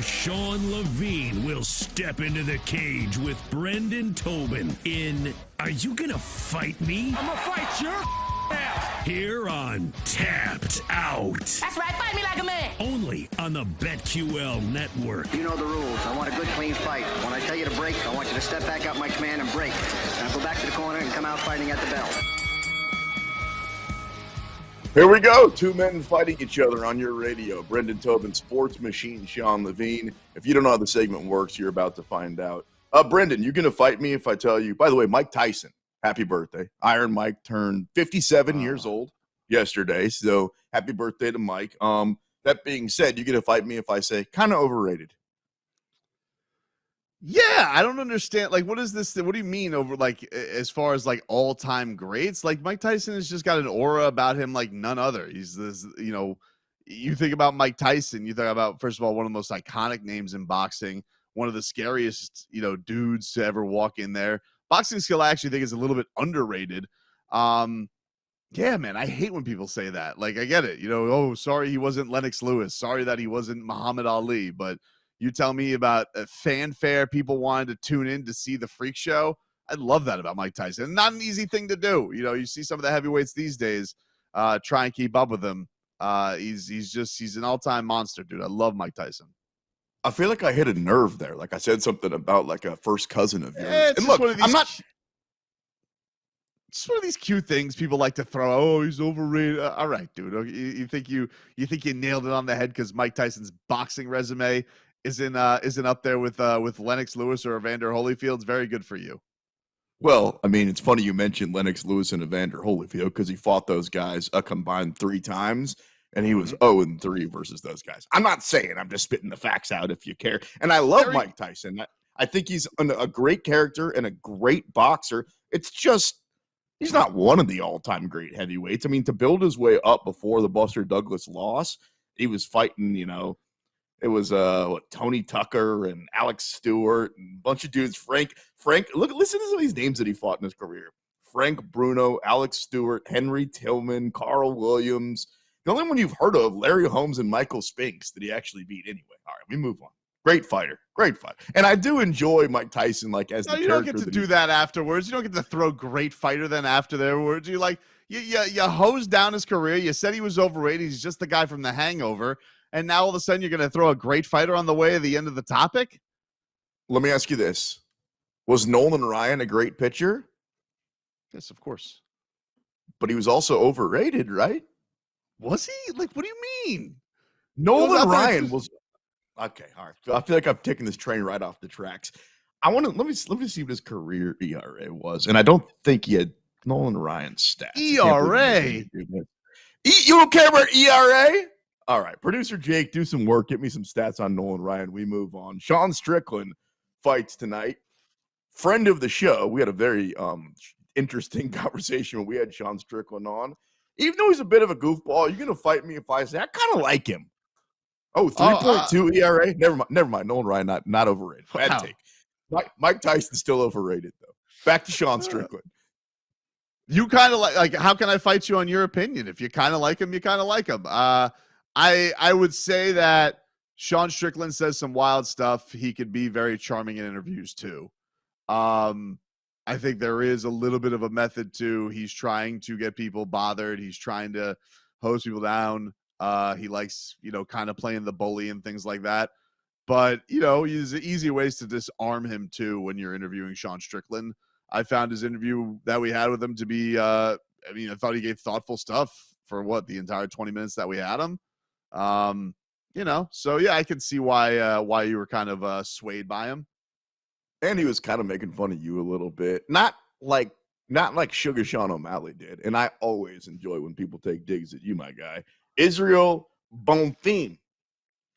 Sean Levine will step into the cage with Brendan Tobin in Are You Gonna Fight Me? I'm gonna fight your ass. Here on Tapped Out. That's right, fight me like a man. Only on the BetQL network. You know the rules. I want a good, clean fight. When I tell you to break, I want you to step back up my command and break. Now go back to the corner and come out fighting at the bell. Here we go. Two men fighting each other on your radio. Brendan Tobin, Sports Machine, Sean Levine. If you don't know how the segment works, you're about to find out. Brendan, you're going to fight me if I tell you. By the way, Mike Tyson, happy birthday. Iron Mike turned 57 years old yesterday, so happy birthday to Mike. That being said, you're going to fight me if I say kind of overrated. Yeah, I don't understand. Like, what is this? What do you mean over, like, as far as, like, all-time greats? Like, Mike Tyson has just got an aura about him like none other. He's this, you think about Mike Tyson, you think about, first of all, one of the most iconic names in boxing, one of the scariest, dudes to ever walk in there. Boxing skill, I actually think, is a little bit underrated. Yeah, man, I hate when people say that. Like, I get it. Oh, sorry he wasn't Lennox Lewis. Sorry that he wasn't Muhammad Ali, but you tell me about a fanfare, people wanted to tune in to see the freak show. I love that about Mike Tyson. Not an easy thing to do. You see some of the heavyweights these days try and keep up with him. He's an all-time monster, dude. I love Mike Tyson. I feel like I hit a nerve there. Like I said something about like a first cousin of yours. And look, it's one of these cute things people like to throw. Oh, he's overrated. All right, dude. You think you nailed it on the head because Mike Tyson's boxing resume isn't up there with Lennox Lewis or Evander Holyfield's? Very good for you. Well, I mean, it's funny you mentioned Lennox Lewis and Evander Holyfield because he fought those guys a combined 3 times, and he was 0-3 versus those guys. I'm not saying, I'm just spitting the facts out if you care. And I love Mike Tyson. I think he's a great character and a great boxer. It's just he's not one of the all-time great heavyweights. I mean, to build his way up before the Buster Douglas loss, he was fighting, it was Tony Tucker and Alex Stewart and a bunch of dudes. Frank, listen to some of these names that he fought in his career. Frank Bruno, Alex Stewart, Henry Tillman, Carl Williams. The only one you've heard of, Larry Holmes and Michael Spinks, that he actually beat anyway. All right, we move on. Great fighter. And I do enjoy Mike Tyson you don't get to do that afterwards. You don't get to throw great fighter then after their words. You hosed down his career. You said he was overrated. He's just the guy from The Hangover. And now all of a sudden you're going to throw a great fighter on the way at the end of the topic? Let me ask you this. Was Nolan Ryan a great pitcher? Yes, of course. But he was also overrated, right? Was he? Like, what do you mean? Nolan Ryan was... Okay, all right. I feel like I'm taking this train right off the tracks. Let me see what his career ERA was. And I don't think he had Nolan Ryan's stats. ERA? You don't care about ERA? All right, producer Jake, do some work. Get me some stats on Nolan Ryan. We move on. Sean Strickland fights tonight. Friend of the show. We had a very interesting conversation when we had Sean Strickland on. Even though he's a bit of a goofball, you're going to fight me if I say I kind of like him. Oh, 3.2 ERA? Never mind. Nolan Ryan, not overrated. Bad take. Mike Tyson's still overrated, though. Back to Sean Strickland. You kind of like, how can I fight you on your opinion? If you kind of like him, you kind of like him. I would say that Sean Strickland says some wild stuff. He could be very charming in interviews, too. I think there is a little bit of a method to he's trying to get people bothered. He's trying to hose people down. He likes, kind of playing the bully and things like that. But, there's easy ways to disarm him, too, when you're interviewing Sean Strickland. I found his interview that we had with him to be, I thought he gave thoughtful stuff for the entire 20 minutes that we had him. So, yeah, I can see why you were kind of swayed by him. And he was kind of making fun of you a little bit. Not like Sugar Sean O'Malley did. And I always enjoy when people take digs at you, my guy. Israel Bonfim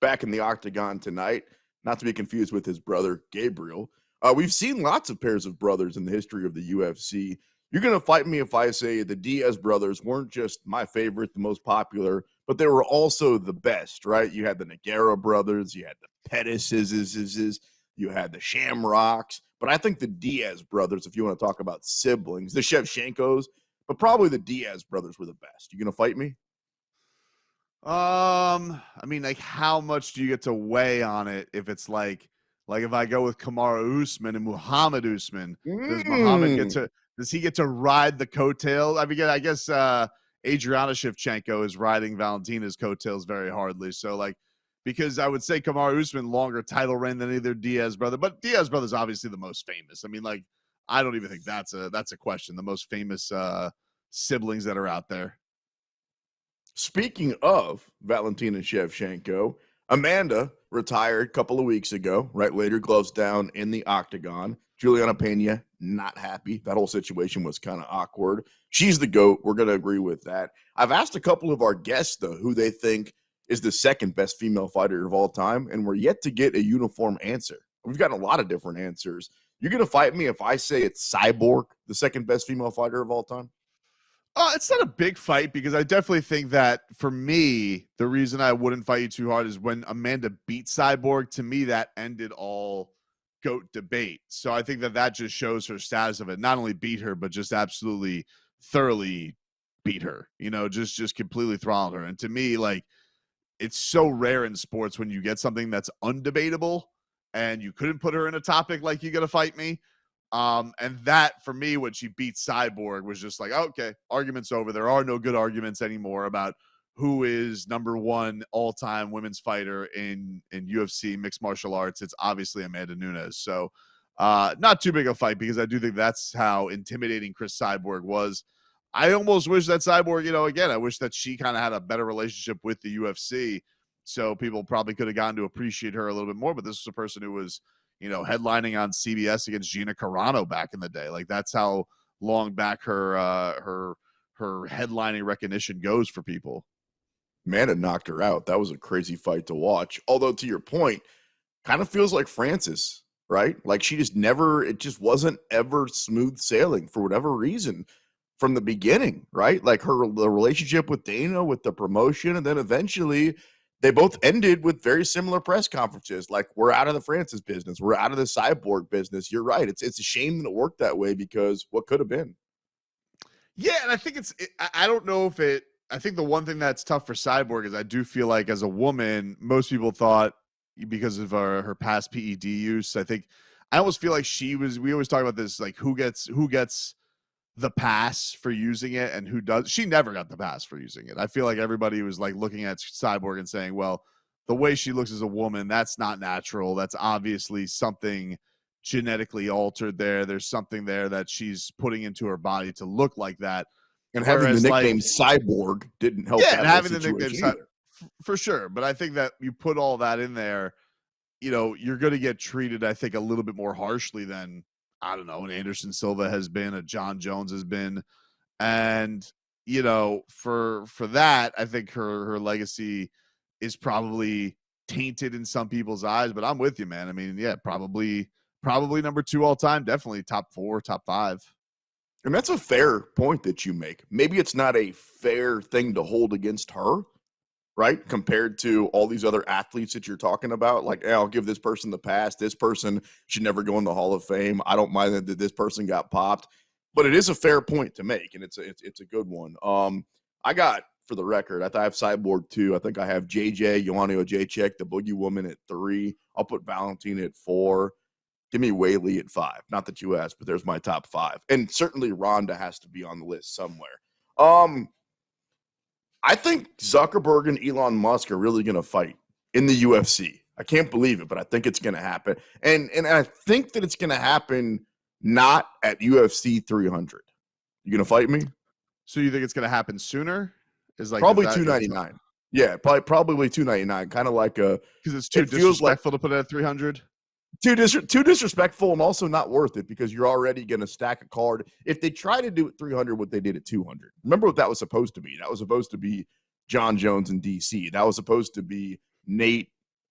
back in the octagon tonight, not to be confused with his brother Gabriel. We've seen lots of pairs of brothers in the history of the UFC. You're going to fight me if I say the Diaz brothers weren't just my favorite, the most popular, but they were also the best, right? You had the Nogueira brothers, you had the Pettises, you had the Shamrocks, but I think the Diaz brothers, if you want to talk about siblings, the Shevchenkos, but probably the Diaz brothers were the best. You going to fight me? I mean, like, how much do you get to weigh on it? If it's like if I go with Kamaru Usman and Muhammad Usman, does he get to ride the coattails? I mean, I guess Adriana Shevchenko is riding Valentina's coattails very hardly. So, like, because I would say Kamaru Usman longer title reign than either Diaz brother, but Diaz brother's obviously the most famous. I mean, like, I don't even think that's a question. The most famous siblings that are out there. Speaking of Valentina Shevchenko, Amanda retired a couple of weeks ago, right? Laid her gloves down in the octagon. Juliana Pena, not happy. That whole situation was kind of awkward. She's the GOAT. We're going to agree with that. I've asked a couple of our guests, though, who they think is the second best female fighter of all time, and we're yet to get a uniform answer. We've gotten a lot of different answers. You're going to fight me if I say it's Cyborg, the second best female fighter of all time? It's not a big fight because I definitely think that for me, the reason I wouldn't fight you too hard is when Amanda beat Cyborg. To me, that ended all GOAT debate. So I think that just shows her status of it. Not only beat her, but just absolutely thoroughly beat her. You know, just completely throttled her. And to me, like, it's so rare in sports when you get something that's undebatable and you couldn't put her in a topic like you got to fight me. And that for me, when she beat Cyborg, was just like, okay, argument's over. There are no good arguments anymore about who is number one all-time women's fighter in UFC mixed martial arts. It's obviously Amanda Nunes. So not too big a fight because I do think that's how intimidating Chris Cyborg was. I almost wish that Cyborg, again, I wish that she kind of had a better relationship with the UFC. So people probably could have gotten to appreciate her a little bit more. But this was a person who was, headlining on CBS against Gina Carano back in the day. Like, that's how long back her headlining recognition goes for people. Amanda knocked her out. That was a crazy fight to watch. Although, to your point, kind of feels like Francis, right? Like, it just wasn't ever smooth sailing for whatever reason from the beginning, right? Like the relationship with Dana, with the promotion, and then eventually they both ended with very similar press conferences. Like, we're out of the Francis business. We're out of the Cyborg business. You're right. It's a shame that it worked that way because what could have been. Yeah, and I think I don't know if I think the one thing that's tough for Cyborg is I do feel like as a woman, most people thought because of her past PED use, I almost feel like we always talk about this, like who gets the pass for using it and who does. She never got the pass for using it. I feel like everybody was like looking at Cyborg and saying, well, the way she looks as a woman, that's not natural. That's obviously something genetically altered there. There's something there that she's putting into her body to look like that. And having the nickname Cyborg didn't help. Yeah, and having the nickname for sure. But I think that you put all that in there, you're going to get treated, I think, a little bit more harshly than, I don't know, an Anderson Silva has been, a John Jones has been. And, for that, I think her legacy is probably tainted in some people's eyes, but I'm with you, man. I mean, yeah, probably number 2 all time, definitely top 4, top 5. And that's a fair point that you make. Maybe it's not a fair thing to hold against her, right? Compared to all these other athletes that you're talking about. Like, hey, I'll give this person the pass. This person should never go in the Hall of Fame. I don't mind that this person got popped. But it is a fair point to make, and it's a good one. I got, for the record, I have Cyborg 2. I think I have JJ, Joanna Jacek, the Boogie Woman at 3. I'll put Valentina at 4. Give me Whaley at 5. Not that you asked, but there's my top 5. And certainly Ronda has to be on the list somewhere. I think Zuckerberg and Elon Musk are really going to fight in the UFC. I can't believe it, but I think it's going to happen. And I think that it's going to happen not at UFC 300. You going to fight me? So you think it's going to happen sooner? Probably 299. Yeah, probably 299. Kind of like a, because it's too disrespectful to put it at 300. Too disrespectful and also not worth it because you're already going to stack a card. If they try to do it 300, what they did at 200. Remember what that was supposed to be? That was supposed to be John Jones and DC. That was supposed to be Nate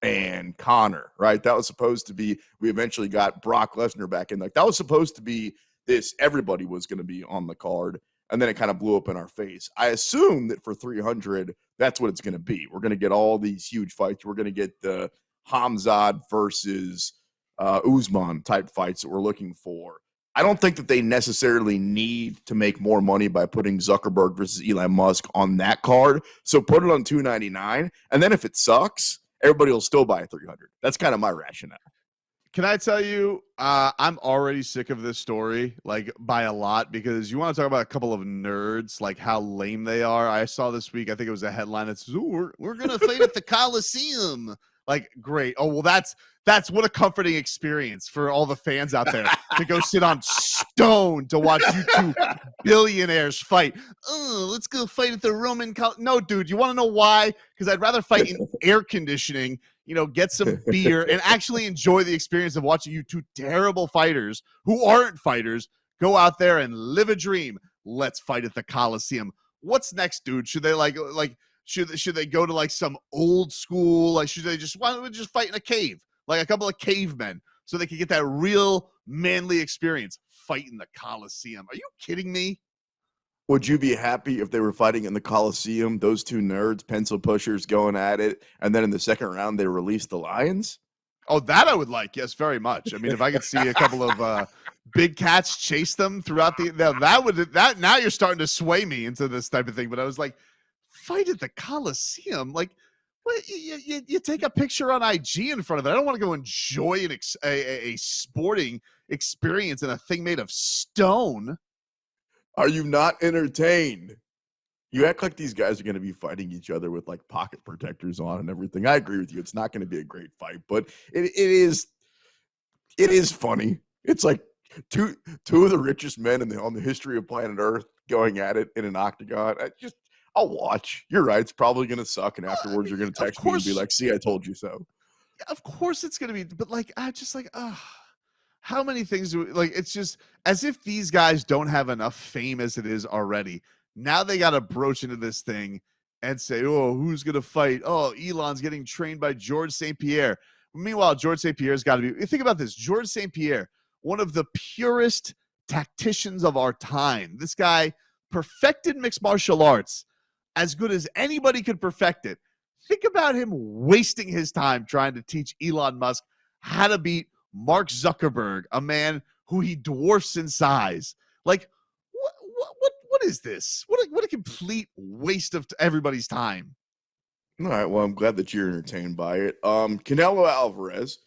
and Connor, right? That was supposed to be, we eventually got Brock Lesnar back in. Like, that was supposed to be this, everybody was going to be on the card. And then it kind of blew up in our face. I assume that for 300, that's what it's going to be. We're going to get all these huge fights. We're going to get the Hamzat versus Usman type fights that we're looking for. I don't think that they necessarily need to make more money by putting Zuckerberg versus Elon Musk on that card. So put it on 299, and then if it sucks, everybody will still buy 300. That's kind of my rationale. Can I tell you, I'm already sick of this story, like by a lot, because you want to talk about a couple of nerds, like how lame they are. I saw this week, I think it was a headline that says, "Ooh, we're gonna fight at the Coliseum." Like, great. Oh, well, that's what a comforting experience for all the fans out there to go sit on stone to watch you two billionaires fight. Oh, let's go fight at the Roman No, dude, you want to know why? Because I'd rather fight in air conditioning, get some beer and actually enjoy the experience of watching you two terrible fighters who aren't fighters go out there and live a dream. Let's fight at the Coliseum. What's next, dude? Should they should they go to like some old school? Like, why don't we just fight in a cave? Like a couple of cavemen so they can get that real manly experience. Fight in the Coliseum. Are you kidding me? Would you be happy if they were fighting in the Coliseum, those two nerds, pencil pushers going at it, and then in the second round they released the Lions? Oh, that I would like. Yes, very much. I mean, if I could see a couple of big cats chase them throughout that now you're starting to sway me into this type of thing. But I was like, fight at the Coliseum? Like, what? You take a picture on IG in front of it. I don't want to go enjoy a sporting experience in a thing made of stone. Are you not entertained? You act like these guys are going to be fighting each other with like pocket protectors on and everything. I agree with you. It's not going to be a great fight, but it is funny. It's like two of the richest men on the history of planet Earth going at it in an octagon. I'll watch. You're right. It's probably going to suck, and afterwards you're going to text me and be like, "See, I told you so." Yeah, of course it's going to be, but like, I just like, how many things do we, like? It's just as if these guys don't have enough fame as it is already. Now they got to broach into this thing and say, "Oh, who's going to fight? Oh, Elon's getting trained by George St. Pierre." Meanwhile, George St. Pierre's got to be. Think about this: George St. Pierre, one of the purest tacticians of our time. This guy perfected mixed martial arts as good as anybody could perfect it. Think about him wasting his time trying to teach Elon Musk how to beat Mark Zuckerberg, a man who he dwarfs in size. Like, what is this? What a complete waste of everybody's time. All right, well, I'm glad that you're entertained by it. Canelo Alvarez.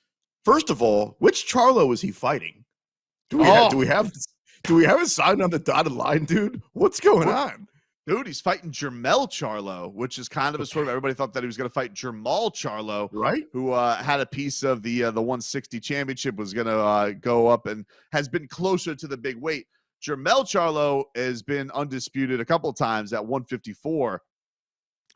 First of all, which Charlo is he fighting? Do we have it signed on the dotted line, dude? What's going on? Dude, he's fighting Jermell Charlo, which is kind of a sort of, everybody thought that he was going to fight Jermall Charlo, right? Who had a piece of the 160 championship, was going to go up and has been closer to the big weight. Jermell Charlo has been undisputed a couple of times at 154,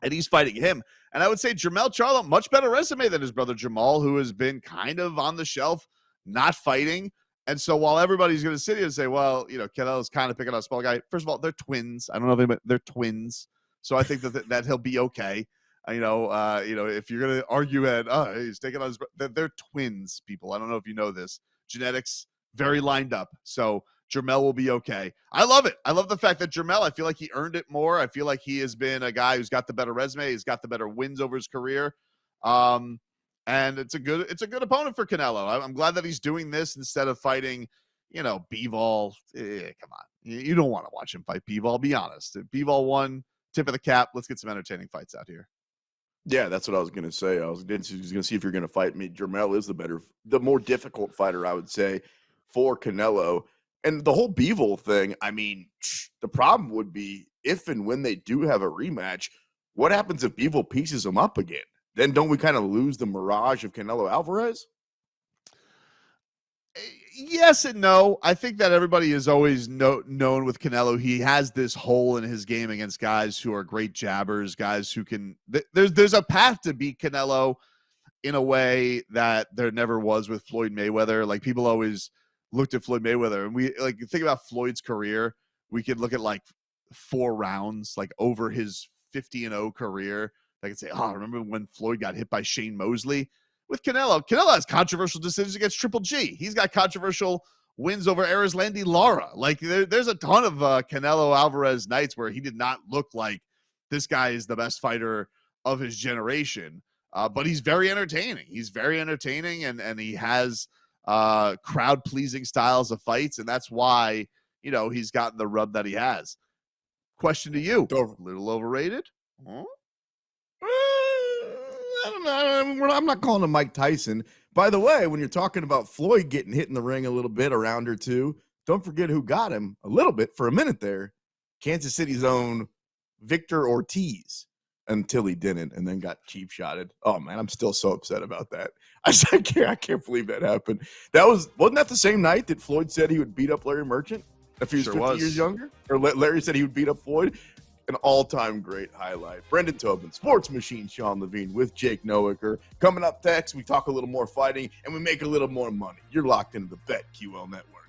and he's fighting him. And I would say Jermell Charlo, much better resume than his brother Jamal, who has been kind of on the shelf, not fighting. And so while everybody's going to sit here and say, well, Canelo's kind of picking on a small guy. First of all, they're twins. I don't know if anybody, they're twins. So I think that he'll be okay. If you're going to argue at, he's taking on they're twins, people. I don't know if you know this. Genetics, very lined up. So Jermell will be okay. I love it. I love the fact that Jermell, I feel like he earned it more. I feel like he has been a guy who's got the better resume. He's got the better wins over his career. And it's a good opponent for Canelo. I'm glad that he's doing this instead of fighting, Bivol. Come on. You don't want to watch him fight Bivol. Be honest. Bivol won, tip of the cap. Let's get some entertaining fights out here. Yeah, that's what I was going to say. I was going to see if you're going to fight me. Jermell is the more difficult fighter, I would say, for Canelo. And the whole Bivol thing, I mean, the problem would be if and when they do have a rematch, what happens if Bivol pieces him up again? Then don't we kind of lose the mirage of Canelo Alvarez? Yes and no. I think that everybody is always known with Canelo. He has this hole in his game against guys who are great jabbers, guys who can there's a path to beat Canelo in a way that there never was with Floyd Mayweather. Like, people always looked at Floyd Mayweather, and we think about Floyd's career. We could look at like 4 rounds, like over his 50-0 career. I could say, remember when Floyd got hit by Shane Mosley? With Canelo has controversial decisions against Triple G. He's got controversial wins over Erislandy Lara. Like, there's a ton of Canelo Alvarez nights where he did not look like this guy is the best fighter of his generation. But he's very entertaining. He's very entertaining, and he has crowd-pleasing styles of fights, and that's why, he's gotten the rub that he has. Question to you. A little overrated? Huh? I don't know. I'm not calling him Mike Tyson. By the way, when you're talking about Floyd getting hit in the ring a little bit, a round or two, don't forget who got him a little bit for a minute there. Kansas City's own Victor Ortiz, until he didn't and then got cheap shotted. Oh man, I'm still so upset about that. I can't believe that happened. Wasn't that the same night that Floyd said he would beat up Larry Merchant if he was 50 years younger? Or Larry said he would beat up Floyd? An all-time great highlight. Brendan Tobin, Sports Machine Sean Levine with Jake Noacker. Coming up next, we talk a little more fighting and we make a little more money. You're locked into the BetQL Network.